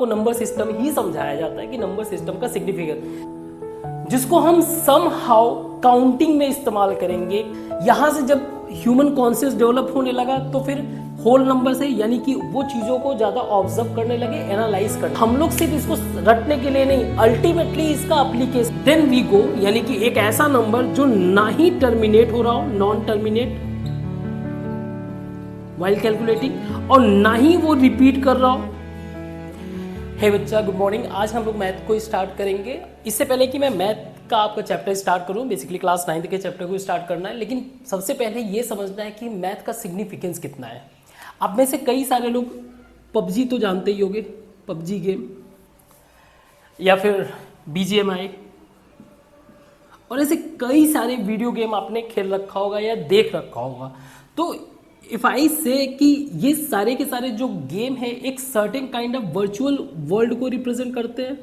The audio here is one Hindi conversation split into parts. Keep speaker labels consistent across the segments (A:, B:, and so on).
A: आपको नंबर सिस्टम ही समझाया जाता है कि नंबर सिस्टम का सिग्निफिकेंस, जिसको हम सम हाउ काउंटिंग में इस्तेमाल करेंगे। यहां से जब ह्यूमन कॉन्शियस डेवलप होने लगा तो फिर होल नंबर से, यानी कि वो चीजों को ज्यादा ऑब्जर्व करने लगे, एनालाइज करने। हम लोग सिर्फ इसको रटने के लिए नहीं, अल्टीमेटली इसका एप्लीकेशन, देन वी गो, यानी कि एक ऐसा नंबर जो ना ही टर्मिनेट हो रहा हो, नॉन टर्मिनेट व्हाइल कैलकुलेटिंग, और ना ही वो रिपीट कर रहा हो। हे बच्चा, गुड मॉर्निंग। आज हम लोग मैथ को स्टार्ट करेंगे। इससे पहले कि मैं मैथ का आपका चैप्टर स्टार्ट करूं, बेसिकली क्लास 9 के चैप्टर को स्टार्ट करना है, लेकिन सबसे पहले ये समझना है कि मैथ का सिग्निफिकेंस कितना है। आप में से कई सारे लोग पबजी तो जानते ही होंगे, पबजी गेम, या फिर BGMI, और ऐसे कई सारे वीडियो गेम आपने खेल रखा होगा या देख रखा होगा। तो इफ आई से कि ये सारे के सारे जो गेम है एक certain kind of virtual world को रिप्रेजेंट करते हैं।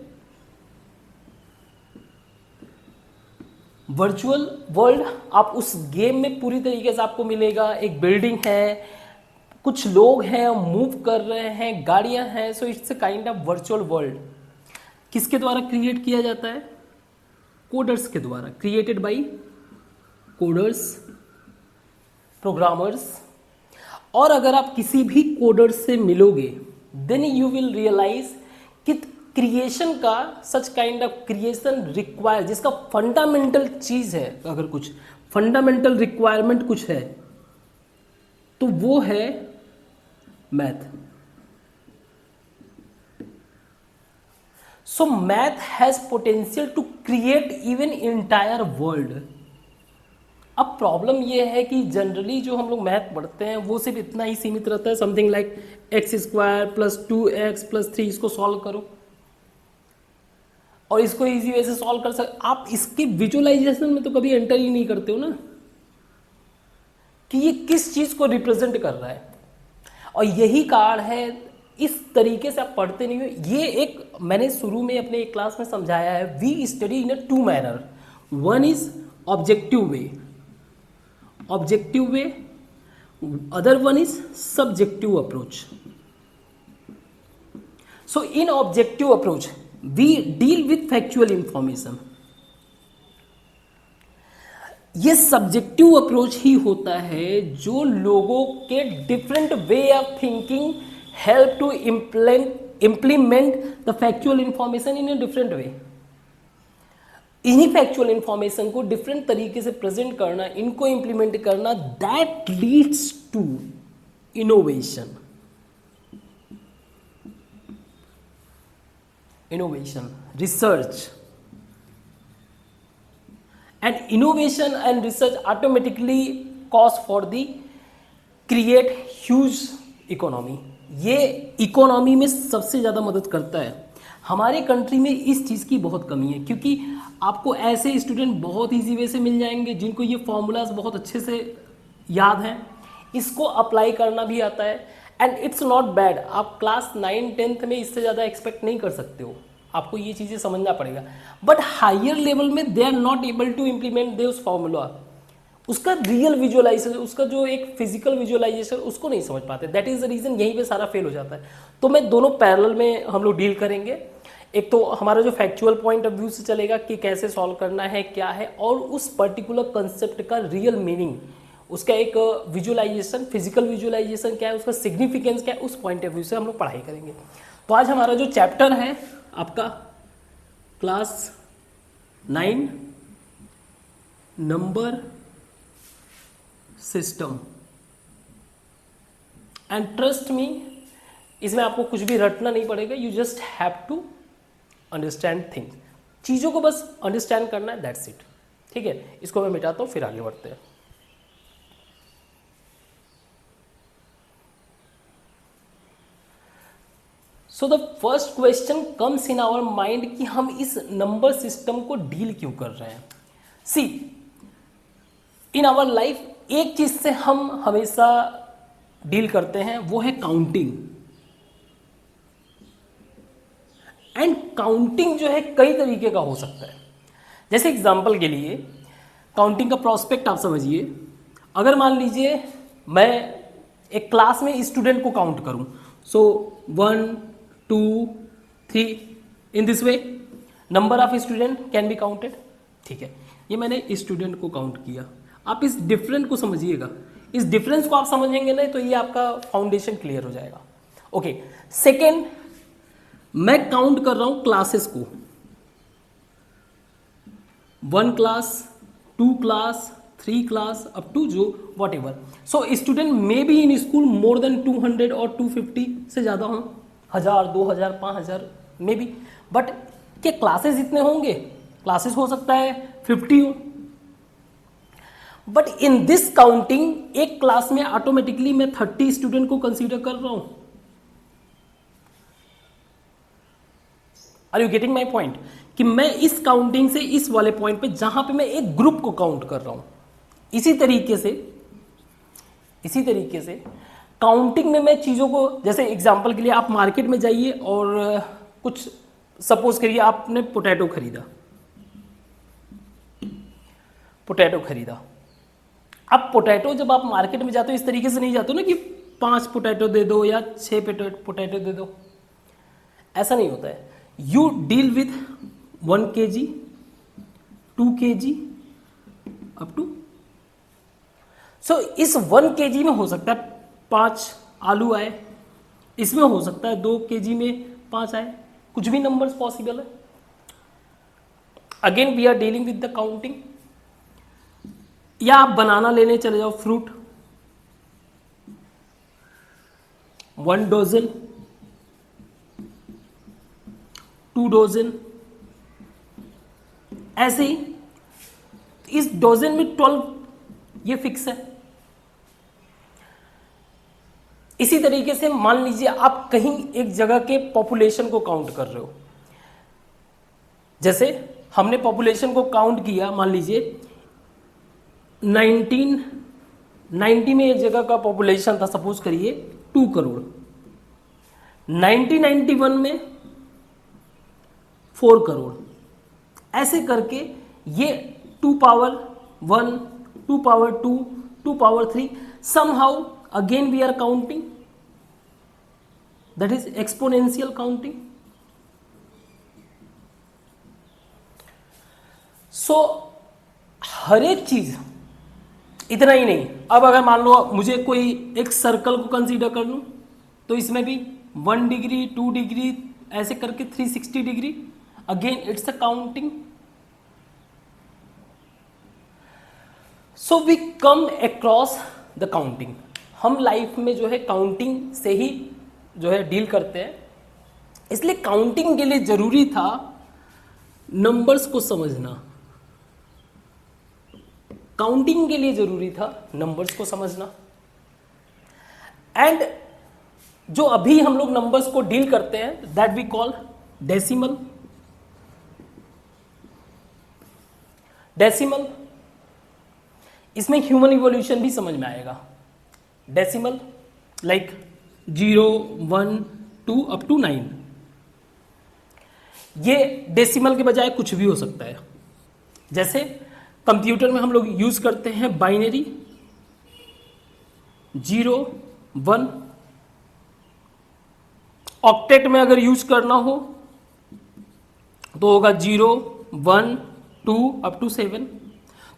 A: वर्चुअल वर्ल्ड आप उस गेम में पूरी तरीके से आपको मिलेगा। एक बिल्डिंग है, कुछ लोग हैं, मूव कर रहे हैं, गाड़ियां हैं। So it's a kind of virtual world. किसके द्वारा क्रिएट किया जाता है? कोडर्स के द्वारा, क्रिएटेड बाय कोडर्स, प्रोग्रामर्स। और अगर आप किसी भी कोडर से मिलोगे देन यू विल रियलाइज कि क्रिएशन का such kind of creation require, जिसका फंडामेंटल चीज है, अगर कुछ फंडामेंटल रिक्वायरमेंट कुछ है तो वो है math. So math has potential to create even entire world. अब प्रॉब्लम ये है कि जनरली जो हम लोग मैथ पढ़ते हैं वो सिर्फ इतना ही सीमित रहता है, समथिंग लाइक x² + 2x + 3, इसको सॉल्व करो और इसको इजी वे से सॉल्व कर सकते। आप इसके विजुअलाइजेशन में तो कभी एंटर ही नहीं करते हो ना कि ये किस चीज को रिप्रेजेंट कर रहा है। और यही कारण है, इस तरीके से आप पढ़ते नहीं हो। ये एक मैंने शुरू में अपने एक क्लास में समझाया है, we study in a 2 manner. One is objective way, other one is subjective approach. So in objective approach we deal with factual information. ये सब्जेक्टिव अप्रोच ही होता है जो लोगों के different way of thinking help to implement the factual information in a different way. इन्हीं फैक्चुअल इंफॉर्मेशन को डिफरेंट तरीके से प्रेजेंट करना, इनको इंप्लीमेंट करना, that leads to innovation. Research and innovation and research automatically cause for the create huge economy. ये इकोनॉमी में सबसे ज्यादा मदद करता है। हमारे कंट्री में इस चीज की बहुत कमी है, क्योंकि आपको ऐसे स्टूडेंट बहुत इजी वे से मिल जाएंगे जिनको ये फॉर्मूलाज बहुत अच्छे से याद हैं, इसको अप्लाई करना भी आता है, एंड इट्स नॉट बैड। आप क्लास 9, 10th में इससे ज़्यादा एक्सपेक्ट नहीं कर सकते हो, आपको ये चीज़ें समझना पड़ेगा। बट हायर लेवल में they are not able to implement this formula, उसका रियल विजुअलाइजेशन, उसका जो एक फिजिकल विजुअलाइजेशन, उसको नहीं समझ पाते। दैट इज द रीजन, यहीं पे सारा फेल हो जाता है। तो मैं दोनों पैरेलल में हम लोग डील करेंगे। एक तो हमारा जो फैक्चुअल पॉइंट ऑफ व्यू से चलेगा कि कैसे सॉल्व करना है, क्या है, और उस पर्टिकुलर कंसेप्ट का रियल मीनिंग, उसका एक विजुअलाइजेशन, फिजिकल विजुअलाइजेशन क्या है, उसका सिग्निफिकेंस क्या है, उस पॉइंट ऑफ व्यू से हम लोग पढ़ाई करेंगे। तो आज हमारा जो चैप्टर है आपका class 9, number system. And trust me, इसमें आपको कुछ भी रटना नहीं पड़ेगा, you just have to understand things. चीजों को बस अंडरस्टैंड करना है, दैट्स इट। ठीक है, इसको मैं मिटाता हूं, फिर आगे बढ़ते हैं। So the first question comes in our mind कि हम इस नंबर सिस्टम को डील क्यों कर रहे हैं। सी, इन आवर लाइफ एक चीज से हम हमेशा डील करते हैं, वो है काउंटिंग। एंड काउंटिंग जो है कई तरीके का हो सकता है। जैसे एग्जांपल के लिए काउंटिंग का प्रोस्पेक्ट आप समझिए। अगर मान लीजिए मैं एक क्लास में स्टूडेंट को काउंट करूं, सो 1, 2, 3 in this way number of student can be counted. ठीक है, ये मैंने स्टूडेंट को काउंट किया। आप इस डिफरेंस को समझिएगा, इस डिफरेंस को आप समझेंगे ना तो ये आपका फाउंडेशन क्लियर हो जाएगा। ओके, सेकेंड, मैं काउंट कर रहा हूं क्लासेस को, 1 class, 2 class, 3 class up to जो whatever. So student may be in school more than 200 और 250 से ज़्यादा हों, 1000, 2000, 5000 मे बी, बट क्या क्लासेस इतने होंगे? क्लासेस हो सकता है 50 हो, बट इन दिस काउंटिंग एक क्लास में ऑटोमेटिकली मैं 30 स्टूडेंट को कंसीडर कर रहा हूं। Are you getting my point? कि मैं इस काउंटिंग से इस वाले पॉइंट पे जहां पे मैं एक ग्रुप को काउंट कर रहा हूं, इसी तरीके से काउंटिंग में मैं चीजों को, जैसे एग्जांपल के लिए आप मार्केट में जाइए और कुछ सपोज करिए आपने पोटैटो खरीदा। अब पोटैटो जब आप मार्केट में जाते हो इस तरीके से नहीं जाते हो ना कि 5 पोटैटो दे दो या 6 पोटैटो दे दो, ऐसा नहीं होता है। You deal with 1 kg, 2 kg up to, so इस 1 kg में हो सकता है 5 आलू आए, इसमें हो सकता है 2 kg में 5 आए, कुछ भी नंबर्स पॉसिबल है। Again we are dealing with the counting. या आप बनाना लेने चले जाओ, फ्रूट, 1 डजन, 2 डजन, ऐसे ही इस डजन में 12 ये फिक्स है। इसी तरीके से मान लीजिए आप कहीं एक जगह के पॉपुलेशन को काउंट कर रहे हो, जैसे हमने पॉपुलेशन को काउंट किया, मान लीजिए 1990 में एक जगह का पॉपुलेशन था, सपोज करिए 2 करोड़, 1991 में 4 करोड़, ऐसे करके ये 2 power 1, 2 power 2, 2 power 3, somehow again we are counting, that is exponential counting. So हर एक चीज, इतना ही नहीं, अब अगर मान लो मुझे कोई एक सर्कल को कंसीडर कर लूं तो इसमें भी 1 डिग्री, 2 डिग्री, ऐसे करके 360 degree, again it's a counting. So we come across the counting. हम लाइफ में जो है काउंटिंग से ही जो है डील करते हैं, इसलिए काउंटिंग के लिए जरूरी था नंबर्स को समझना। काउंटिंग के लिए जरूरी था नंबर्स को समझना। एंड जो अभी हम लोग नंबर्स को डील करते हैं that we call decimal. Decimal, इसमें ह्यूमन इवोल्यूशन भी समझ में आएगा। डेसिमल लाइक 0, 1, 2 अप टू 9, ये डेसिमल के बजाय कुछ भी हो सकता है। जैसे कंप्यूटर में हम लोग यूज करते हैं बाइनरी, 0, 1। ऑक्टेट में अगर यूज करना हो तो होगा 0, 1, 2 अप टू 7,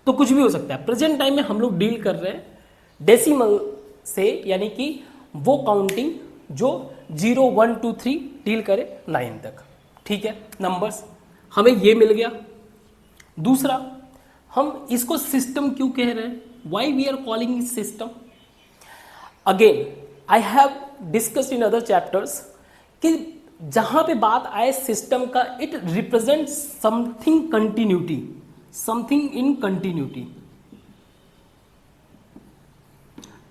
A: तो कुछ भी हो सकता है। प्रेजेंट टाइम में हम लोग डील कर रहे हैं डेसिमल से, यानी कि वो काउंटिंग जो 0, 1, 2, 3 डील करे 9 तक। ठीक है, नंबर्स हमें ये मिल गया। दूसरा, हम इसको सिस्टम क्यों कह रहे हैं, why we are calling it system. Again I have discussed in other chapters कि जहां पे बात आए सिस्टम का, it represent something continuity, something in continuity.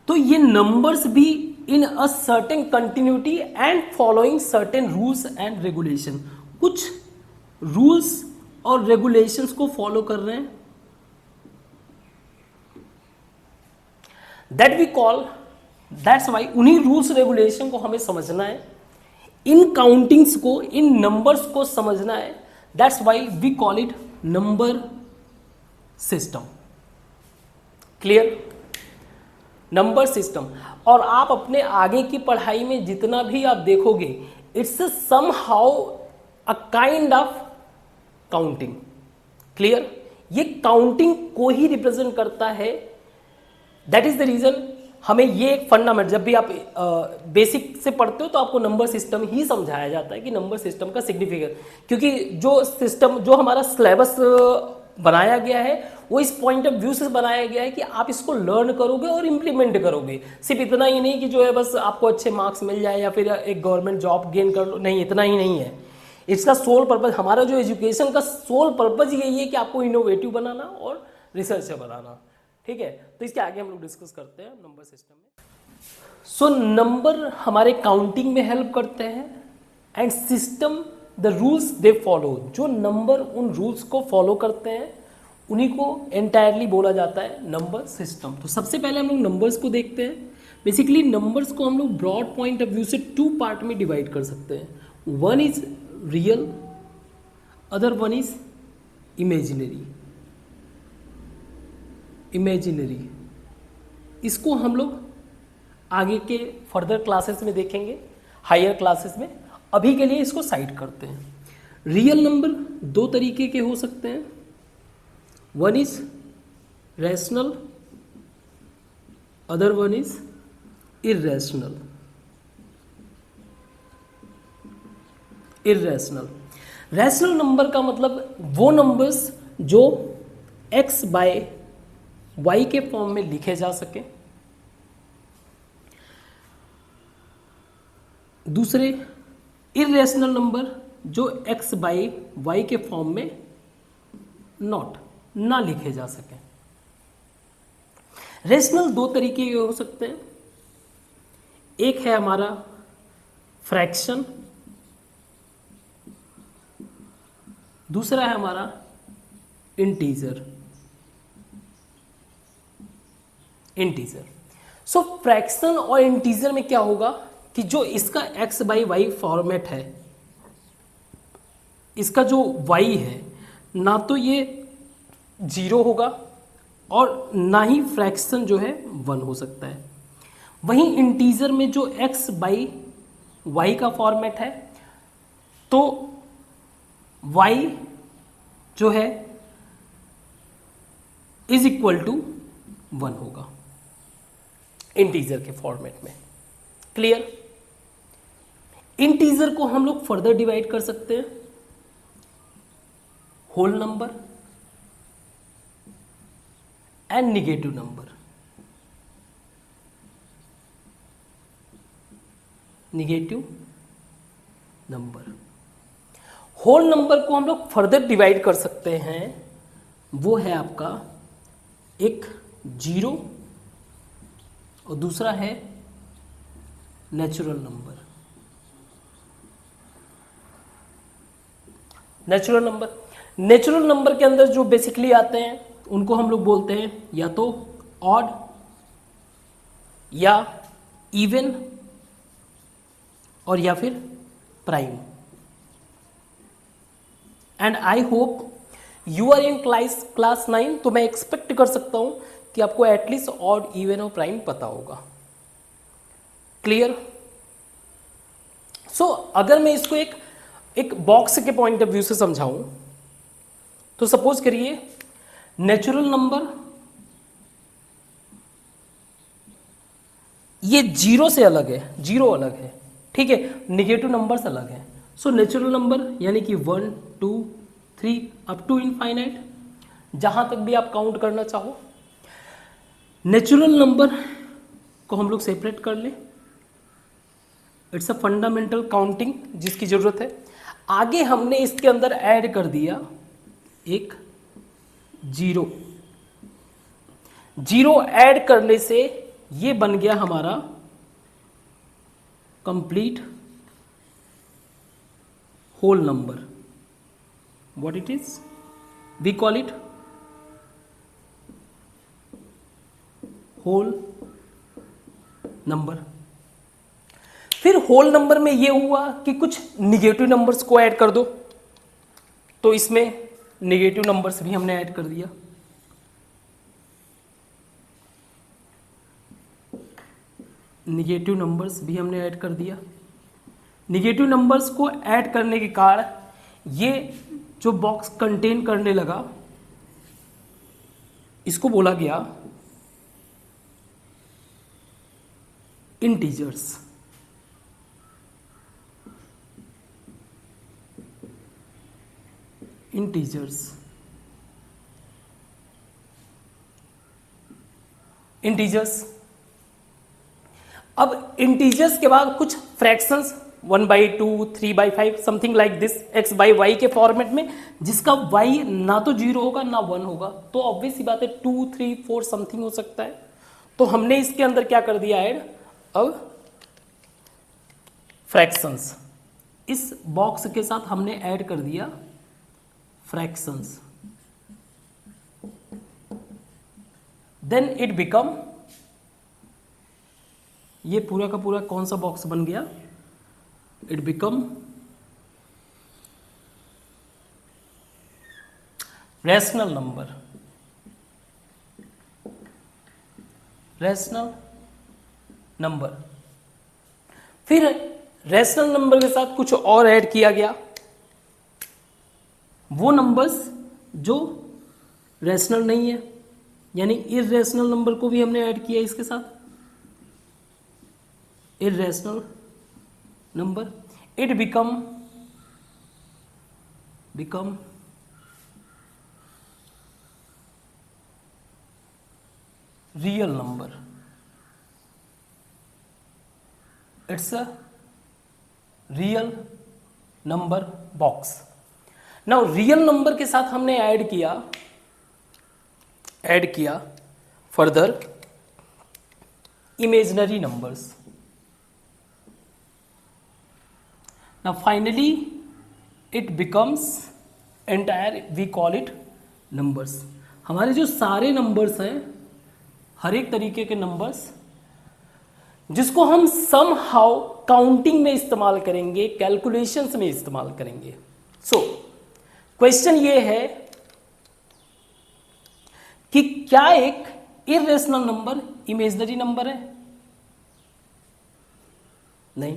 A: तो ये नंबर्स भी in a certain continuity and following certain rules and regulation, कुछ रूल्स और रेगुलेशंस को फॉलो कर रहे हैं। That we call, that's why उन्हीं रूल्स रेगुलेशन को हमें समझना है, इन काउंटिंग्स को, इन नंबर्स को समझना है। That's why we call it number system. Clear, number system. और आप अपने आगे की पढ़ाई में जितना भी आप देखोगे, it's somehow a kind of counting. Clear? ये काउंटिंग को ही रिप्रेजेंट करता है। दैट इज द रीजन हमें ये एक फंडामेंट, जब भी आप बेसिक से पढ़ते हो तो आपको नंबर सिस्टम ही समझाया जाता है कि नंबर सिस्टम का सिग्निफिकेंस, क्योंकि जो सिस्टम जो हमारा सिलेबस बनाया गया है वो इस पॉइंट ऑफ व्यू से बनाया गया है कि आप इसको लर्न करोगे और इम्प्लीमेंट करोगे। सिर्फ इतना ही नहीं कि जो है बस आपको अच्छे मार्क्स मिल जाए या फिर एक गवर्नमेंट जॉब गेन कर लो, नहीं, इतना ही नहीं है। इसका सोल पर्पज, हमारा जो एजुकेशन का सोल पर्पज यही है कि आपको इनोवेटिव बनाना और रिसर्चर बनाना। ठीक है, तो इसके आगे हम लोग डिस्कस करते हैं नंबर सिस्टम में। सो नंबर हमारे काउंटिंग में हेल्प करते हैं and system the rules they follow. जो नंबर उन रूल्स को फॉलो करते हैं उन्हीं को एंटायरली बोला जाता है नंबर सिस्टम। तो सबसे पहले हम लोग नंबर्स को देखते हैं। बेसिकली नंबर्स को हम लोग ब्रॉड पॉइंट ऑफ व्यू से 2 पार्ट में डिवाइड कर सकते हैं। One is real, other one is imaginary. इसको हम लोग आगे के फर्दर क्लासेस में देखेंगे, हायर क्लासेस में। अभी के लिए इसको साइड करते हैं। रियल नंबर 2 तरीके के हो सकते हैं। One is rational, other one is irrational. Rational number का मतलब वो नंबर्स जो x बाय y के फॉर्म में लिखे जा सके। दूसरे इर्रेशनल नंबर जो x बाय y के फॉर्म में ना लिखे जा सके। रेशनल 2 तरीके के हो सकते हैं। एक है हमारा फ्रैक्शन, दूसरा है हमारा इंटीजर। सो फ्रैक्शन और इंटीजर में क्या होगा कि जो इसका x बाई वाई फॉर्मेट है, इसका जो y है, ना तो ये 0 होगा और ना ही फ्रैक्शन जो है 1 हो सकता है। वहीं इंटीजर में जो x बाई वाई का फॉर्मेट है, तो y जो है इज इक्वल टू 1 होगा इंटीजर के फॉर्मेट में। क्लियर? इंटीजर को हम लोग फर्दर डिवाइड कर सकते हैं। Whole number and negative number. Whole number को हम लोग फर्दर डिवाइड कर सकते हैं। वो है आपका एक 0 और दूसरा है नेचुरल नंबर। नेचुरल नंबर के अंदर जो बेसिकली आते हैं उनको हम लोग बोलते हैं या तो ऑड या इवन और या फिर prime. And I hope you are in class 9, तो मैं एक्सपेक्ट कर सकता हूं कि आपको एटलीस्ट ऑड, इवन और प्राइम पता होगा। क्लियर? सो अगर मैं इसको एक बॉक्स के पॉइंट ऑफ व्यू से समझाऊं तो सपोज करिए नेचुरल नंबर ये 0 से अलग है, 0 अलग है, ठीक है। निगेटिव नंबर्स अलग है। सो नेचुरल नंबर यानी कि 1 2 3 अप टू इनफाइनाइट, जहां तक भी आप काउंट करना चाहो। नेचुरल नंबर को हम लोग सेपरेट कर लें। इट्स अ फंडामेंटल काउंटिंग जिसकी जरूरत है। आगे हमने इसके अंदर ऐड कर दिया एक 0 ऐड करने से ये बन गया हमारा complete whole number. What it is? We call it whole number. फिर होल नंबर में ये हुआ कि कुछ निगेटिव नंबर्स को ऐड कर दो, तो इसमें निगेटिव नंबर्स भी हमने ऐड कर दिया। निगेटिव नंबर्स को ऐड करने के कारण ये जो बॉक्स कंटेन करने लगा इसको बोला गया इंटीजर्स। इंटीजर्स। अब इंटीजर्स के बाद कुछ fractions 1/2, 3/5 something like this x/y के फॉर्मेट में, जिसका y ना तो 0 होगा ना 1 होगा, तो ऑब्वियस सी बात है 2, 3, 4 समथिंग हो सकता है। तो हमने इसके अंदर क्या कर दिया ऐड, अब फ्रैक्शंस, इस बॉक्स के साथ हमने ऐड कर दिया फ्रैक्शंस, देन इट बिकम, ये पूरा का पूरा कौन सा बॉक्स बन गया, it become rational number. Rational number, फिर रैशनल नंबर के साथ कुछ और ऐड किया गया, वो नंबर्स जो रैशनल नहीं है, यानी इर्रेशनल नंबर को भी हमने ऐड किया इसके साथ, irrational number, it become real number. It's a real number box. Now real number के साथ हमने ऐड किया further imaginary numbers. Now finally it becomes entire, we call it numbers। हमारे जो सारे नंबर्स हैं, हर एक तरीके के नंबर्स जिसको हम somehow काउंटिंग में इस्तेमाल करेंगे, कैलकुलेशंस में इस्तेमाल करेंगे। सो क्वेश्चन ये है कि क्या एक इर्रेशनल नंबर इमेजिनरी नंबर है? नहीं।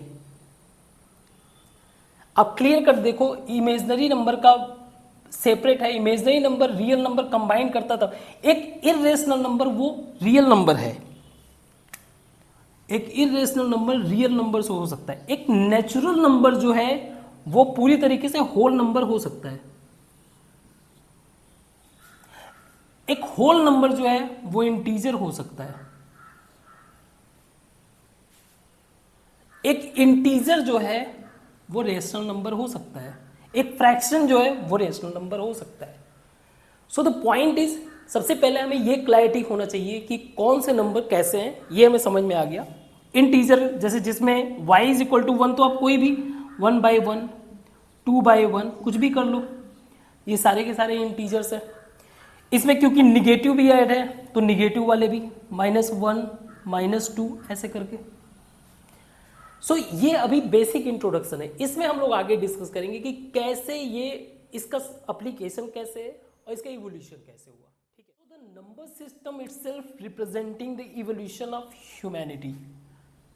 A: अब क्लियर कर देखो, इमेजिनरी नंबर का सेपरेट है, imaginary number real number combine करता था। एक इर्रेशनल नंबर वो रियल नंबर है, एक इर्रेशनल नंबर रियल नंबर से हो सकता है। एक नेचुरल नंबर जो है वो पूरी तरीके से होल नंबर हो सकता है। एक होल नंबर जो है वो इंटीजर हो सकता है। एक इंटीजर जो है वो रेशनल नंबर हो सकता है। एक फ्रैक्शन जो है वो रेशनल नंबर हो सकता है। सो द पॉइंट इज, सबसे पहले हमें ये क्लैरिटी होना चाहिए कि कौन से नंबर कैसे हैं, ये हमें समझ में आ गया। इंटीजर जैसे जिसमें y इज इक्वल टू 1, तो आप कोई भी 1/1, 2/1 कुछ भी कर लो, ये सारे के सारे इंटीजर्स हैं। इसमें क्योंकि निगेटिव भी ऐड है तो निगेटिव वाले भी -1, -2 ऐसे करके। सो ये अभी बेसिक इंट्रोडक्शन है। इसमें हम लोग आगे डिस्कस करेंगे कि कैसे ये, इसका एप्लीकेशन कैसे है और इसका इवोल्यूशन कैसे हुआ। ठीक है, तो the number system itself representing the evolution of humanity.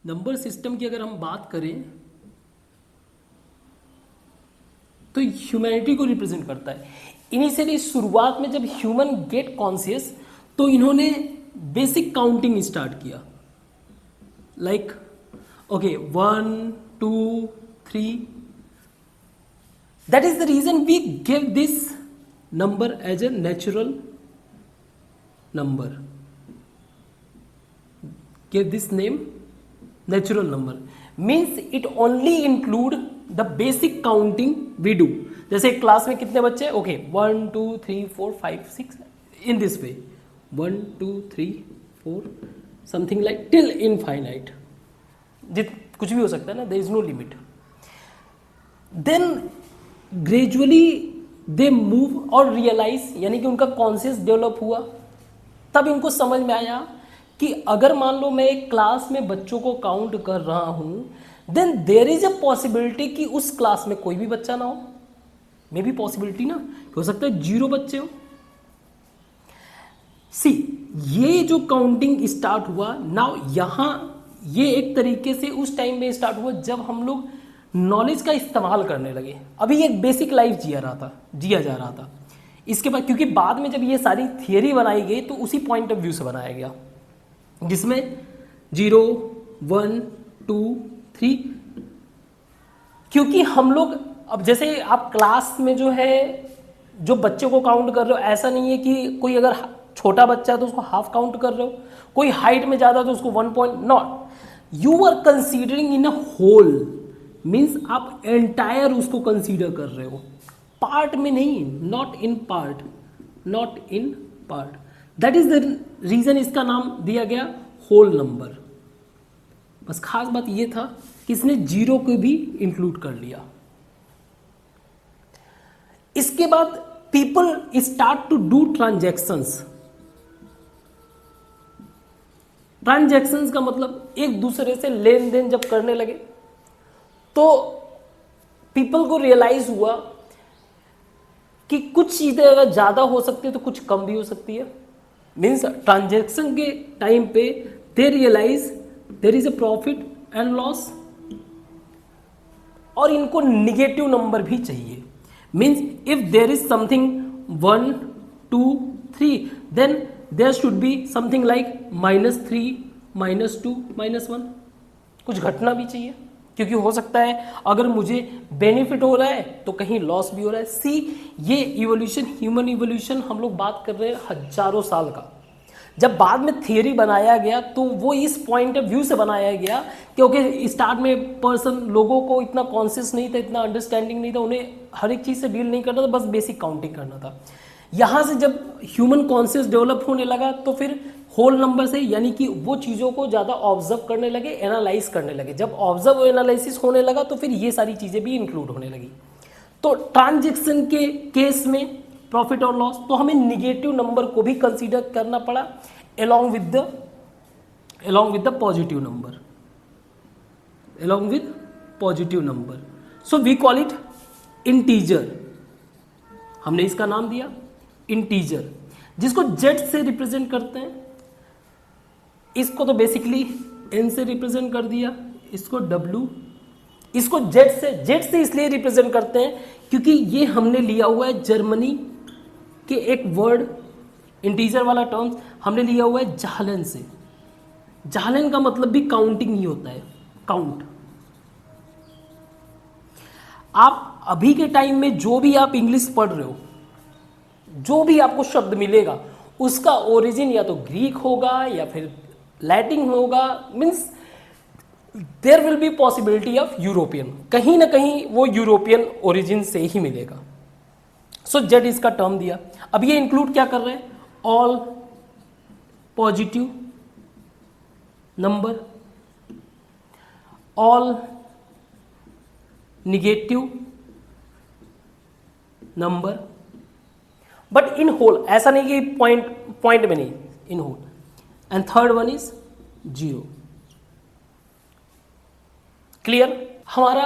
A: Number system की अगर हम बात करें तो ह्यूमैनिटी को रिप्रेजेंट करता है। इनिशियली शुरुआत में जब ह्यूमन गेट कॉन्शियस, तो इन्होंने बेसिक काउंटिंग स्टार्ट किया, like okay, 1, 2, 3. That is the reason we give this number as a natural number. Give this name natural number. Means it only include the basic counting we do. जैसे क्लास में कितने बच्चे? Okay, 1, 2, 3, 4, 5, 6 in this way. 1, 2, 3, 4 something like till infinite. कुछ भी हो सकता है ना, there is no limit. Then gradually they move और रियलाइज, यानी कि उनका कॉन्शियस डेवलप हुआ। तब इनको समझ में आया कि अगर मान लो मैं एक क्लास में बच्चों को काउंट कर रहा हूं, then there is a possibility कि उस क्लास में कोई भी बच्चा ना हो। मे भी पॉसिबिलिटी ना, हो सकता है 0 बच्चे हो। सी, ये जो काउंटिंग स्टार्ट हुआ, नाउ यहां ये एक तरीके से उस टाइम में स्टार्ट हुआ जब हम लोग नॉलेज का इस्तेमाल करने लगे। अभी एक बेसिक लाइफ जिया जा रहा था। इसके बाद क्योंकि बाद में जब ये सारी थियरी बनाई गई तो उसी पॉइंट ऑफ व्यू से बनाया गया, जिसमें 0, 1, 2, 3, क्योंकि हम लोग अब जैसे आप क्लास में जो है जो बच्चे को काउंट कर रहे हो, ऐसा नहीं है कि कोई अगर छोटा बच्चा है तो उसको हाफ काउंट कर रहे हो, कोई हाइट में ज़्यादा तो उसको 1 point, not, you are considering in a whole, means आप एंटायर उसको कंसीडर कर रहे हो, पार्ट में नहीं, not in part, not in part. That is the reason इसका नाम दिया गया होल नंबर। बस खास बात ये था कि इसने 0 को भी इंक्लूड कर लिया। इसके बाद people start to do transactions. Transactions का मतलब एक दूसरे से लेन देन जब करने लगे तो पीपल को रियलाइज हुआ कि कुछ चीजें अगर ज्यादा हो सकती है तो कुछ कम भी हो सकती है। मीन्स ट्रांजैक्शन के टाइम पे they realise there is a profit and loss, और इनको निगेटिव नंबर भी चाहिए। Means if there is something 1, 2, 3, then there should be something like -3, -2, -1, कुछ घटना भी चाहिए, क्योंकि हो सकता है अगर मुझे बेनिफिट हो रहा है तो कहीं लॉस भी हो रहा है। सी, ये इवोल्यूशन, ह्यूमन इवोल्यूशन हम लोग बात कर रहे हैं हजारों साल का। जब बाद में थियरी बनाया गया तो वो इस पॉइंट ऑफ व्यू से बनाया गया, क्योंकि स्टार्ट में लोगों को इतना कॉन्शियस नहीं था, इतना अंडरस्टैंडिंग नहीं था, उन्हें हर एक चीज़ से डील नहीं करना था, बस बेसिक काउंटिंग करना था। यहाँ से जब ह्यूमन कॉन्शियस डेवलप होने लगा तो फिर होल नंबर से, यानी कि वो चीज़ों को ज़्यादा ऑब्जर्व करने लगे, एनालाइज करने लगे। जब ऑब्जर्व एनालिसिस होने लगा तो फिर ये सारी चीज़ें भी इंक्लूड होने लगी। तो ट्रांजैक्शन के केस में प्रॉफिट और लॉस, तो हमें निगेटिव नंबर को भी कंसीडर करना पड़ा along with the positive number, so we call it integer। हमने इसका नाम दिया integer, जिसको z से रिप्रेजेंट करते हैं। इसको तो बेसिकली n से रिप्रेजेंट कर दिया, इसको w, इसको z से इसलिए रिप्रेजेंट करते हैं क्योंकि ये हमने लिया हुआ है जर्मनी के एक वर्ड, इंटीजर वाला टर्म हमने लिया हुआ है जाहलन से। जाहलन का मतलब भी काउंटिंग ही होता है, काउंट। आप अभी के टाइम में जो भी आप इंग्लिश पढ़ रहे हो, जो भी आपको शब्द मिलेगा उसका ओरिजिन या तो ग्रीक होगा या फिर लैटिन होगा, means there will be possibility of European, कहीं ना कहीं वो यूरोपियन ओरिजिन से ही मिलेगा। सो जेड इसका टर्म दिया। अब ये इंक्लूड क्या कर रहे हैं? All positive number, all negative number, but in whole, ऐसा नहीं कि पॉइंट में नहीं, in whole. And third one is zero. Clear? हमारा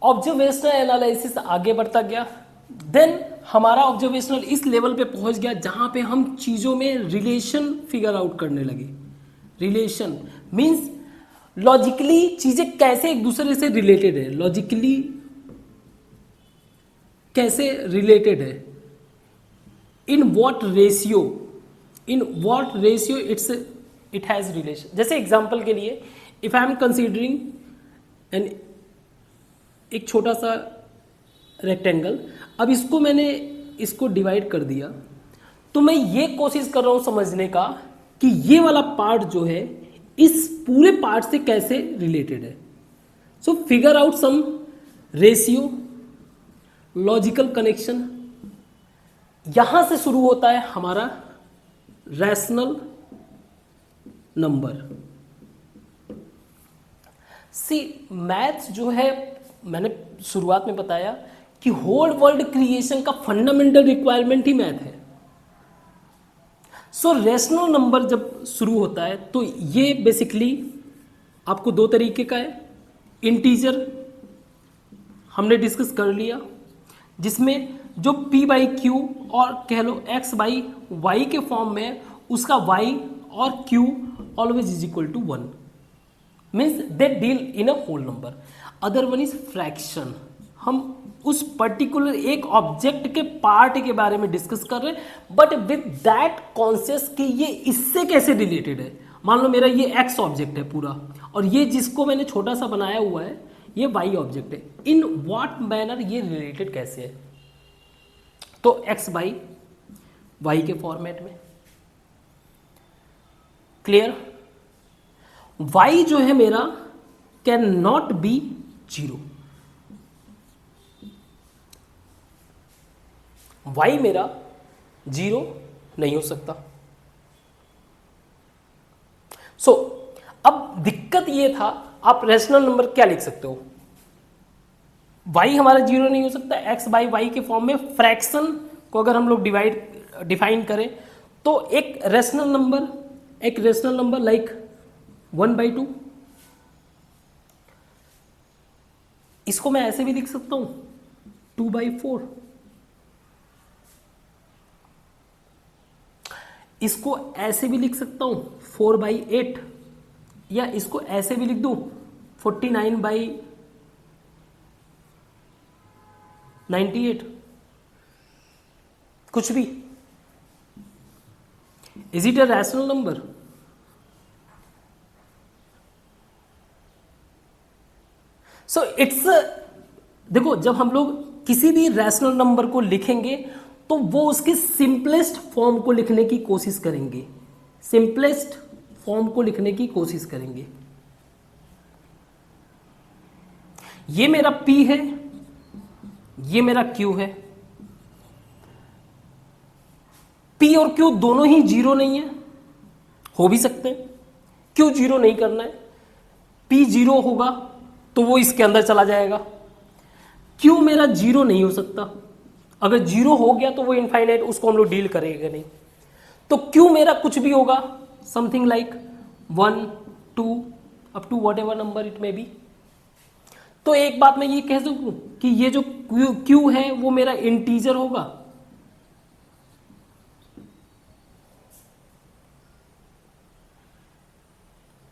A: ऑब्जर्वेशनल एनालिसिस आगे बढ़ता गया। देन हमारा ऑब्जर्वेशनल इस लेवल पे पहुंच गया जहां पे हम चीजों में रिलेशन फिगर आउट करने लगे। रिलेशन मीन्स लॉजिकली चीजें कैसे एक दूसरे से रिलेटेड है, लॉजिकली कैसे रिलेटेड है, in what ratio it has relation. जैसे एग्जांपल के लिए, if I am considering an एक छोटा सा रेक्टेंगल, अब इसको मैंने इसको डिवाइड कर दिया, तो मैं ये कोशिश कर रहा हूं समझने का कि ये वाला पार्ट जो है इस पूरे पार्ट से कैसे रिलेटेड है। So figure out some ratio, logical connection. यहां से शुरू होता है हमारा रैशनल नंबर। सी, मैथ्स जो है, मैंने शुरुआत में बताया कि होल वर्ल्ड क्रिएशन का फंडामेंटल रिक्वायरमेंट ही मैथ है। सो रैशनल नंबर जब शुरू होता है तो ये बेसिकली आपको दो तरीके का है। इंटीजर हमने डिस्कस कर लिया, जिसमें जो p बाई क्यू और कह लो x बाई वाई के फॉर्म में, उसका y और q always is equal to 1, means they deal in a whole number. Other one is fraction. हम उस पर्टिकुलर एक ऑब्जेक्ट के पार्ट के बारे में डिस्कस कर रहे हैं, बट विद दैट कॉन्शियस कि ये इससे कैसे रिलेटेड है। मान लो मेरा ये एक्स ऑब्जेक्ट है पूरा, और ये जिसको मैंने छोटा सा बनाया हुआ है ये वाई ऑब्जेक्ट है। इन व्हाट मैनर ये रिलेटेड कैसे है? तो एक्स बाई वाई के फॉर्मेट में। क्लियर? वाई जो है मेरा can not be zero. Y मेरा जीरो नहीं हो सकता। सो अब दिक्कत ये था, आप रैशनल नंबर क्या लिख सकते हो? वाई हमारा जीरो नहीं हो सकता। एक्स बाई वाई के फॉर्म में फ्रैक्शन को अगर हम लोग डिफाइन करें तो एक रैशनल नंबर लाइक 1/2, इसको मैं ऐसे भी लिख सकता हूं 2/4, इसको ऐसे भी लिख सकता हूं 4/8, या इसको ऐसे भी लिख दूं 49/98, कुछ भी। Is it a rational number? So it's, देखो जब हम लोग किसी भी रैशनल नंबर को लिखेंगे तो वो उसके सिंपलेस्ट फॉर्म को लिखने की कोशिश करेंगे, सिंपलेस्ट फॉर्म को लिखने की कोशिश करेंगे। ये मेरा P है, ये मेरा Q है। P और Q दोनों ही जीरो नहीं है, हो भी सकते हैं। Q जीरो नहीं करना है, P जीरो होगा तो वो इसके अंदर चला जाएगा। Q मेरा जीरो नहीं हो सकता, अगर जीरो हो गया तो वो इनफाइनाइट, उसको हम लोग डील करेंगे नहीं। तो Q मेरा कुछ भी होगा, something like 1, 2 up to whatever number it may be. तो एक बात मैं ये कह सकूं कि ये जो Q है वो मेरा इंटीजर होगा,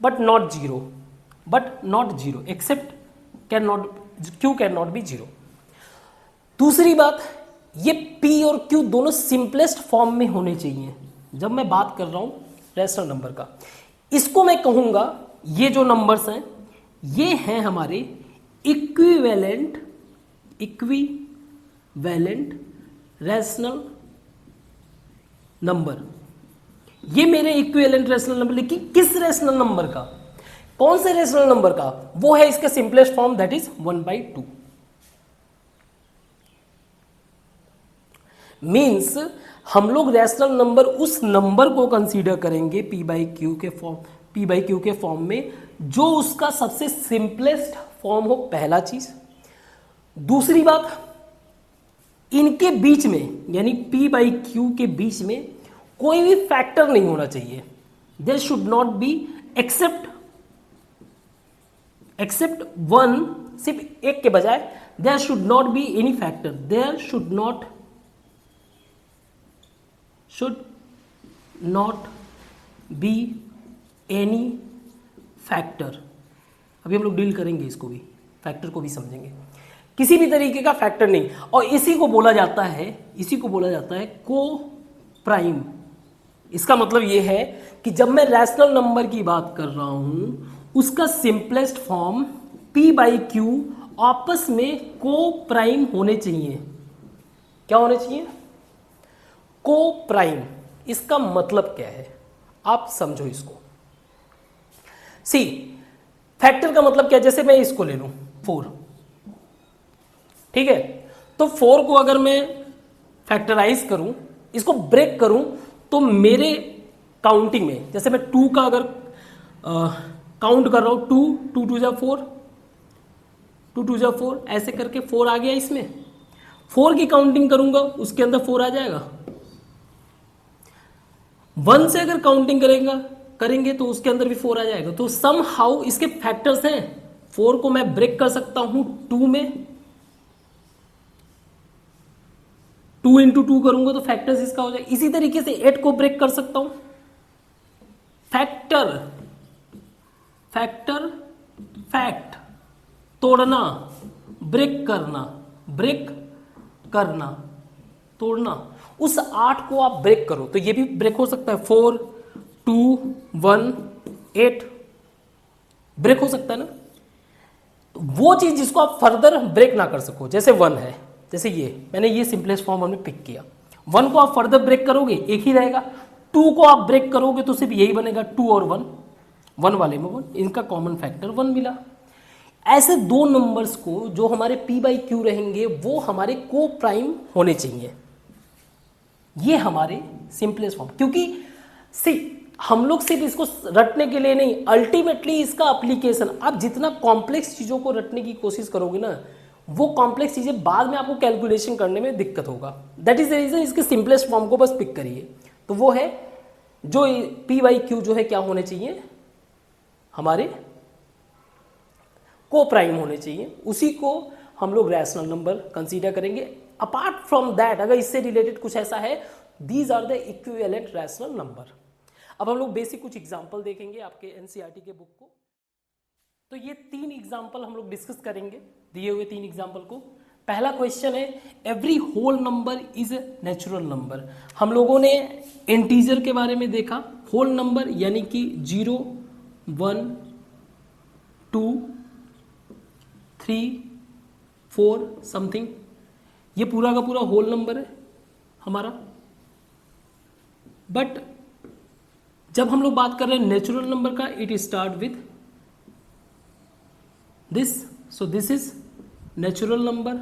A: but not zero, except Q can not be zero. दूसरी बात, ये P और Q दोनों सिंपलेस्ट फॉर्म में होने चाहिए। जब मैं बात कर रहा हूं रैशनल नंबर का, इसको मैं कहूंगा ये जो नंबर्स हैं ये हैं हमारे इक्विवेलेंट रैशनल नंबर। ये मेरे इक्विवेलेंट रैशनल नंबर, लेकिन किस रैशनल नंबर का? कौन से रैशनल नंबर का? वो है इसका simplest form, that is 1/2। Means हम लोग रैशनल नंबर उस नंबर को कंसीडर करेंगे P/Q के फॉर्म में जो उसका सबसे सिंपलेस्ट फॉर्म हो, पहला चीज। दूसरी बात, इनके बीच में यानी P/Q के बीच में कोई भी फैक्टर नहीं होना चाहिए। There should not be except one, सिर्फ एक के बजाय there should not be any factor, there should not be any factor. अभी हम लोग डील करेंगे इसको भी, फैक्टर को भी समझेंगे। किसी भी तरीके का फैक्टर नहीं, और इसी को बोला जाता है को प्राइम। इसका मतलब यह है कि जब मैं रैशनल नंबर की बात कर रहा हूं उसका सिंपलेस्ट फॉर्म P/Q आपस में को प्राइम होने चाहिए। क्या होने चाहिए? को प्राइम। इसका मतलब क्या है आप समझो इसको। सी, फैक्टर का मतलब क्या है? जैसे मैं इसको ले लूं 4, ठीक है, तो 4 को अगर मैं फैक्टराइज करूं, इसको ब्रेक करूं, तो मेरे काउंटिंग में जैसे मैं 2 का अगर काउंट कर रहा हूं, 2 2 जा 4, 2 2 जा 4, ऐसे करके 4 आ गया। इसमें 4 की काउंटिंग करूंगा, उसके अंदर 4 आ जाएगा। 1 से अगर काउंटिंग करेंगे तो उसके अंदर भी 4 आ जाएगा। तो सम हाउ इसके फैक्टर्स हैं। 4 को मैं ब्रेक कर सकता हूं 2 में, 2 इंटू 2 करूंगा तो फैक्टर्स इसका हो जाएगा। इसी तरीके से 8 को ब्रेक कर सकता हूं। फैक्ट तोड़ना, ब्रेक करना, ब्रेक करना, तोड़ना, उस 8 को आप ब्रेक करो तो ये भी ब्रेक हो सकता है। 4 2 1 8 ब्रेक हो सकता है ना। वो चीज जिसको आप फर्दर ब्रेक ना कर सको, जैसे 1 है, जैसे ये मैंने ये सिंपलेस्ट फॉर्म हमने पिक किया। 1 को आप फर्दर ब्रेक करोगे एक ही रहेगा, 2 को आप ब्रेक करोगे तो सिर्फ यही बनेगा 2 और 1, 1 वाले में 1, इनका कॉमन फैक्टर 1 मिला। ऐसे दो नंबर्स को जो हमारे p बाई क्यू रहेंगे वो हमारे को प्राइम होने चाहिए। ये हमारे सिंपलेस्ट फॉर्म, क्योंकि हम लोग सिर्फ इसको रटने के लिए नहीं, अल्टीमेटली इसका एप्लीकेशन, आप जितना कॉम्प्लेक्स चीजों को रटने की कोशिश करोगे ना, वो कॉम्प्लेक्स चीजें बाद में आपको कैलकुलेशन करने में दिक्कत होगा। दैट इज द रीजन इसके सिंपलेस्ट फॉर्म को बस पिक करिए। तो वो है जो p बाई क्यू जो है क्या होने चाहिए, हमारे को प्राइम होने चाहिए, उसी को हम लोग रैशनल नंबर कंसीडर करेंगे। अपार्ट फ्रॉम दैट अगर इससे रिलेटेड कुछ ऐसा है, these are the equivalent rational number. अब हम लोग बेसिक कुछ एग्जांपल देखेंगे आपके एनसीईआरटी के बुक को। तो ये 3 एग्जांपल हम लोग डिस्कस करेंगे, दिए हुए 3 एग्जांपल को। पहला क्वेश्चन है, every whole number is a natural number. हम लोगों ने इंटीजर के बारे में देखा, होल नंबर यानी कि 0 1 2 3 4 समथिंग, ये पूरा का पूरा होल नंबर है हमारा। बट जब हम लोग बात कर रहे हैं नेचुरल नंबर का, it start with this, so this is natural number,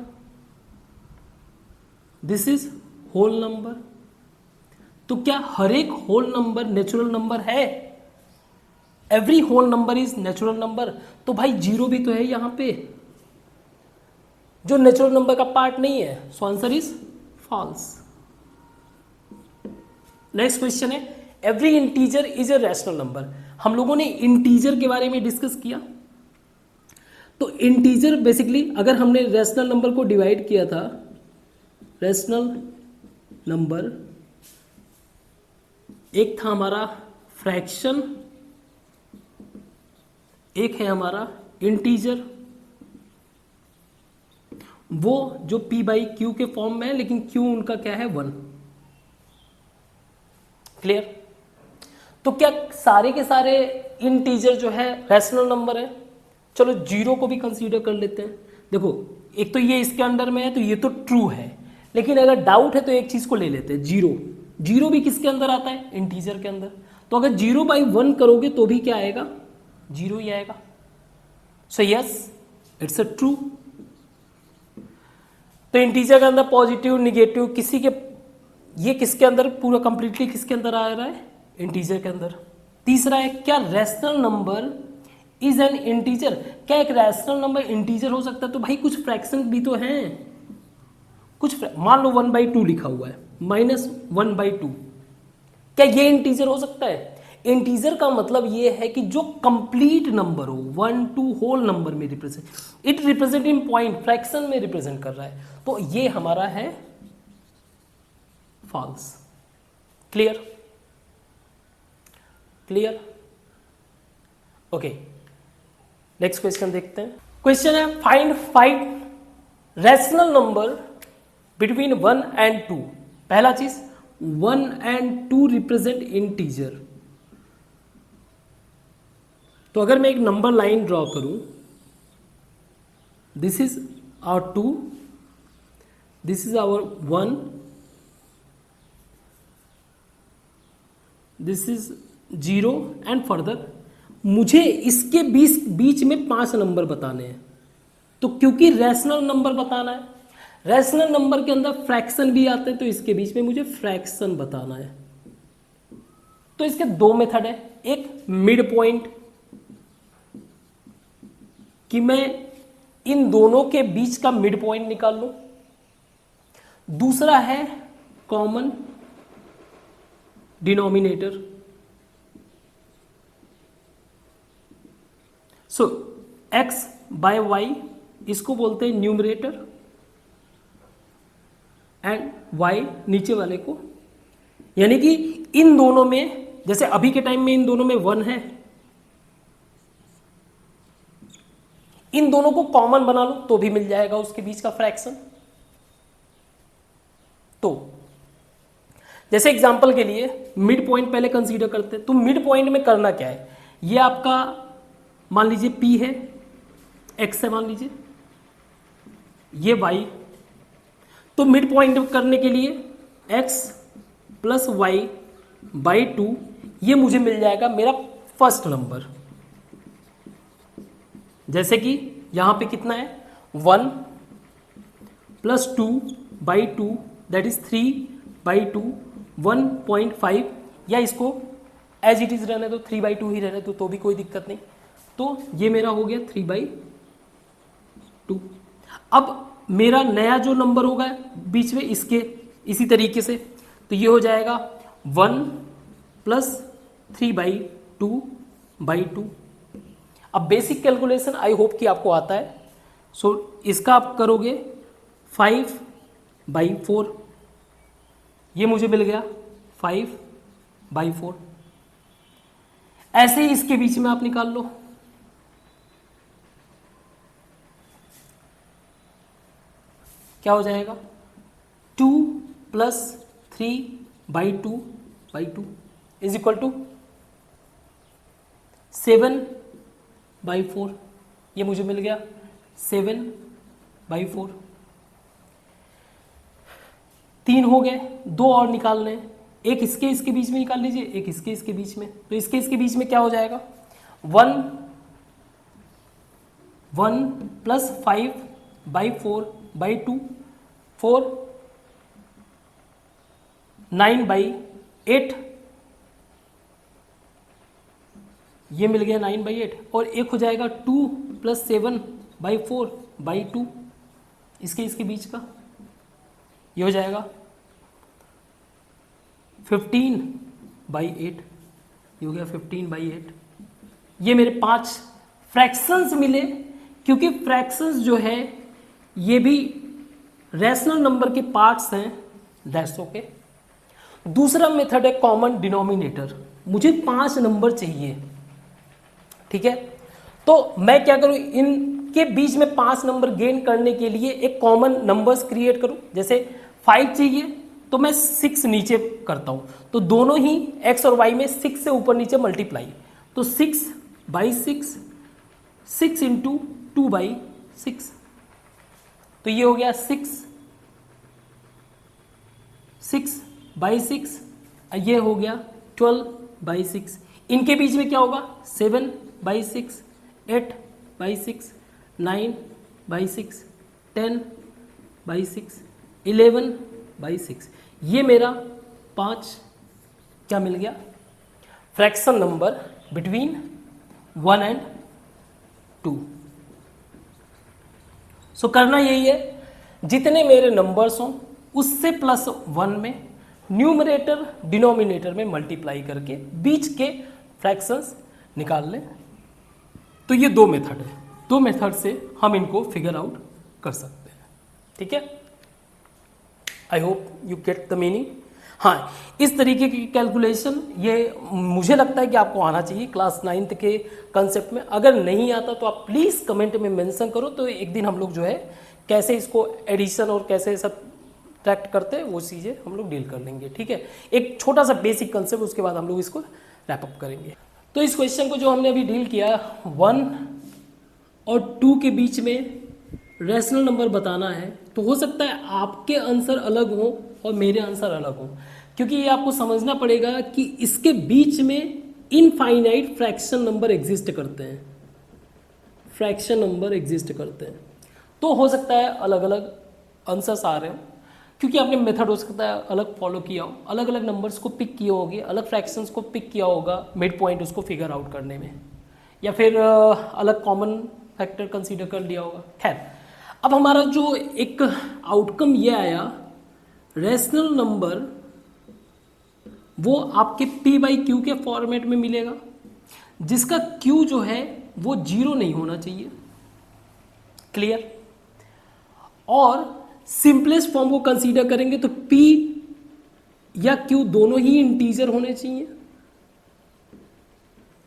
A: this is whole number. तो क्या हर एक होल नंबर नेचुरल नंबर है? Every whole number is natural number. तो भाई 0 भी तो है यहां पे जो नेचुरल नंबर का पार्ट नहीं है, so answer is false. Next question है, every integer is a rational number. हम लोगों ने इंटीजर के बारे में डिस्कस किया। तो इंटीजर बेसिकली अगर हमने रैशनल नंबर को डिवाइड किया था, रैशनल नंबर एक था हमारा फ्रैक्शन, एक है हमारा इंटीजर, वो जो p बाई क्यू के फॉर्म में है, लेकिन q उनका क्या है 1। क्लियर? तो क्या सारे के सारे इंटीजर जो है रैशनल नंबर है? चलो 0 को भी कंसीडर कर लेते हैं। देखो एक तो ये इसके अंडर में है तो ये तो ट्रू है, लेकिन अगर डाउट है तो एक चीज को ले लेते हैं, 0 भी किसके अंदर आता है? इंटीजर के अंदर। तो अगर 0 बाई 1 करोगे तो भी क्या आएगा? 0 ही आएगा। So yes, it's a true. तो इंटीजर के अंदर पॉजिटिव निगेटिव किसी के, ये किसके अंदर पूरा कंप्लीटली किसके अंदर आ रहा है? इंटीजर के अंदर। तीसरा है, क्या rational number is an integer? क्या एक रैशनल नंबर इंटीजर हो सकता है? तो भाई कुछ फ्रैक्शन भी तो हैं, कुछ मान लो 1/2 लिखा हुआ है, -1/2, क्या ये इंटीजर हो सकता है? इंटीजर का मतलब ये है कि जो कंप्लीट नंबर हो, 1 2 होल नंबर में represent, it represent in point, fraction में रिप्रेजेंट कर रहा है, तो ये हमारा है false. Clear? Clear? Okay, next question देखते हैं। क्वेश्चन है, find 5 rational number between 1 and 2। पहला चीज, 1 and 2 रिप्रेजेंट इंटीजर। तो अगर मैं एक नंबर लाइन ड्रॉ करूं, this is our 2, this is our 1, this is 0 and further, मुझे इसके बीच में 5 नंबर बताने हैं। तो क्योंकि रैशनल नंबर बताना है, रैशनल नंबर के अंदर फ्रैक्शन भी आते हैं, तो इसके बीच में मुझे फ्रैक्शन बताना है। तो इसके 2 मेथड है, एक मिड पॉइंट, कि मैं इन दोनों के बीच का मिड पॉइंट निकाल लूं। दूसरा है कॉमन डिनोमिनेटर। सो x बाय y इसको बोलते हैं न्यूमरेटर, एंड y नीचे वाले को, यानी कि इन दोनों में, जैसे अभी के टाइम में इन दोनों में 1 है, इन दोनों को कॉमन बना लो तो भी मिल जाएगा उसके बीच का फ्रैक्शन। तो जैसे एग्जांपल के लिए मिड पॉइंट पहले कंसीडर करते हैं। तो मिड पॉइंट में करना क्या है, ये आपका मान लीजिए p है, x है मान लीजिए, ये y। तो मिड पॉइंट करने के लिए x प्लस वाई बाई 2, ये मुझे मिल जाएगा मेरा फर्स्ट नंबर। जैसे कि यहां पे कितना है 1 plus 2 by 2 that is 3 by 2 1.5, या इसको एज इट इज रहने दो 3 बाई 2 ही रहने दो तो भी कोई दिक्कत नहीं। तो ये मेरा हो गया 3 बाई 2। अब मेरा नया जो नंबर होगा बीच में इसके इसी तरीके से, तो ये हो जाएगा 1 प्लस 3 बाई 2 बाई 2। अब बेसिक कैलकुलेशन आई होप कि आपको आता है। सो इसका आप करोगे 5 बाई 4, ये मुझे मिल गया 5 बाई 4। ऐसे ही इसके बीच में आप निकाल लो, क्या हो जाएगा 2 plus 3 by 2 by 2 is equal to 7 by 4, ये मुझे मिल गया 7 बाई 4। 3 हो गए, 2 और निकालने हैं, एक इसके बीच में निकाल लीजिए, एक इसके बीच में। तो इसके बीच में क्या हो जाएगा 1 प्लस 5 बाई 4 बाई 2 4 9 बाई 8, ये मिल गया 9 बाई 8। और एक हो जाएगा 2 प्लस 7 बाई 4 बाई 2, इसके बीच का ये हो जाएगा 15 बाई 8, ये हो गया 15 बाई 8। ये मेरे 5 फ्रैक्शंस मिले, क्योंकि फ्रैक्शंस जो है ये भी रैशनल नंबर के पार्ट्स हैं दैट्स ओके। दूसरा मेथड है कॉमन डिनोमिनेटर। मुझे 5 नंबर चाहिए, ठीक है, तो मैं क्या करूं, इनके बीच में 5 नंबर गेन करने के लिए एक कॉमन नंबर्स क्रिएट करूं। जैसे 5 चाहिए तो मैं 6 नीचे करता हूं, तो दोनों ही x और y में 6 से ऊपर नीचे मल्टीप्लाई, तो 6 बाई 6, 6 इंटू 2 बाई 6, तो ये हो गया 6 बाई 6, ये हो गया 12 बाई 6। इनके बीच में क्या होगा 7 by 6, 8 by 6, 9 by 6, 10 by 6, 11 by 6। ये मेरा 5 क्या मिल गया फ्रैक्शन नंबर बिटवीन 1 एंड 2। सो करना यही है, जितने मेरे नंबर्स हों उससे प्लस 1 में न्यूमरेटर डिनोमिनेटर में मल्टीप्लाई करके बीच के फ्रैक्शंस निकाल लें। तो ये 2 मेथड है, 2 मेथड से हम इनको फिगर आउट कर सकते हैं, ठीक है। आई hope you get the meaning. हाँ, इस तरीके की कैलकुलेशन ये मुझे लगता है कि आपको आना चाहिए क्लास 9th के कंसेप्ट में। अगर नहीं आता तो आप प्लीज़ कमेंट में मेंशन करो, तो एक दिन हम लोग जो है कैसे इसको एडिशन और कैसे सब ट्रैक्ट करते हैं वो चीज़ें हम लोग डील कर लेंगे, ठीक है। एक छोटा सा बेसिक कंसेप्ट, उसके बाद हम लोग इसको रैप अप करेंगे। तो इस क्वेश्चन को जो हमने अभी डील किया 1 और 2 के बीच में रैशनल नंबर बताना है, तो हो सकता है आपके आंसर अलग हो और मेरे आंसर अलग हो, क्योंकि ये आपको समझना पड़ेगा कि इसके बीच में इनफाइनाइट फ्रैक्शन नंबर एग्जिस्ट करते हैं, फ्रैक्शन नंबर एग्जिस्ट करते हैं। तो हो सकता है अलग अलग आंसर्स आ रहे हो, क्योंकि आपने मेथड हो सकता है अलग फॉलो किया हो, अलग अलग नंबर्स को पिक किए होगे, अलग फ्रैक्शंस को पिक किया होगा मिड पॉइंट उसको फिगर आउट करने में, या फिर अलग कॉमन फैक्टर कंसीडर कर लिया होगा। खैर, अब हमारा जो एक आउटकम ये आया, रैशनल नंबर वो आपके p बाई क्यू के फॉर्मेट में मिलेगा, जिसका q जो है वो 0 नहीं होना चाहिए, क्लियर। और सिंपलेस्ट फॉर्म को कंसीडर करेंगे तो p या q दोनों ही इंटीजर होने चाहिए।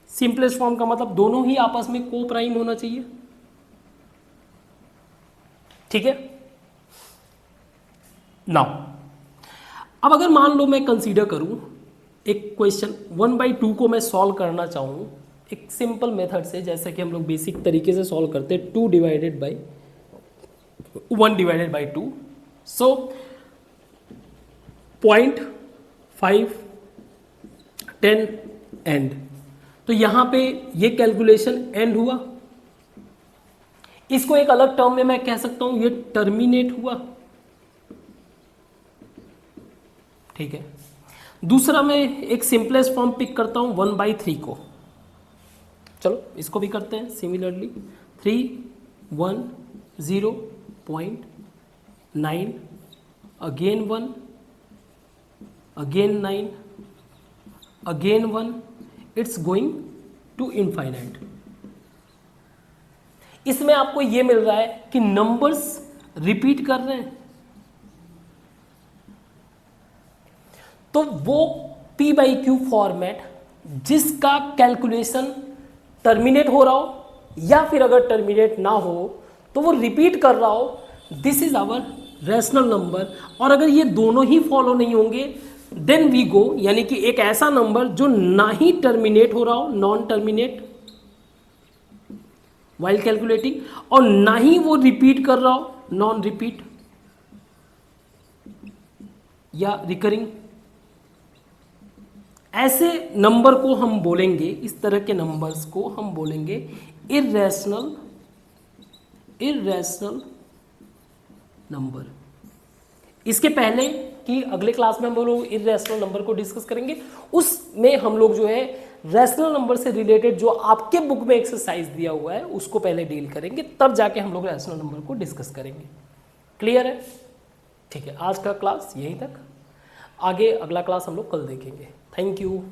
A: सिंपलेस्ट फॉर्म का मतलब दोनों ही आपस में को प्राइम होना चाहिए। ठीक है। नाउ अब अगर मान लो मैं कंसीडर करूं एक क्वेश्चन 1/2 को मैं सॉल्व करना चाहूं एक सिंपल मेथड से, जैसे कि हम लोग बेसिक तरीके से सॉल्व करते हैं, 2 divided by 1 divided by 2, so 0.5 10 and, तो यहां पे ये कैलकुलेशन एंड हुआ। इसको एक अलग टर्म में मैं कह सकता हूं ये टर्मिनेट हुआ, ठीक है। दूसरा मैं एक सिंपलेस्ट फॉर्म पिक करता हूं 1/3 को, चलो इसको भी करते हैं similarly, 3 1 0.9 again 1 again 9 again 1, it's going to infinite. इसमें आपको यह मिल रहा है कि नंबर्स रिपीट कर रहे हैं, तो वो P/Q फॉर्मेट जिसका कैलकुलेशन टर्मिनेट हो रहा हो या फिर अगर टर्मिनेट ना हो तो वो रिपीट कर रहा हो, this is our rational number. और अगर ये दोनों ही फॉलो नहीं होंगे देन वी गो, यानी कि एक ऐसा नंबर जो ना ही टर्मिनेट हो रहा हो, नॉन टर्मिनेट वाइल कैलकुलेटिंग, और ना ही वो रिपीट कर रहा हो, नॉन रिपीट या रिकरिंग, ऐसे नंबर को हम बोलेंगे, इस तरह के नंबर्स को हम बोलेंगे इर्रेशनल नंबर। इसके पहले कि अगले क्लास में हम लोग इर्रेशनल नंबर को डिस्कस करेंगे, उसमें हम लोग जो है रैशनल नंबर से रिलेटेड जो आपके बुक में एक्सरसाइज दिया हुआ है उसको पहले डील करेंगे, तब जाके हम लोग रैशनल नंबर को डिस्कस करेंगे। क्लियर है? ठीक है, आज का क्लास यहीं तक, आगे अगला क्लास हम लोग कल देखेंगे। Thank you.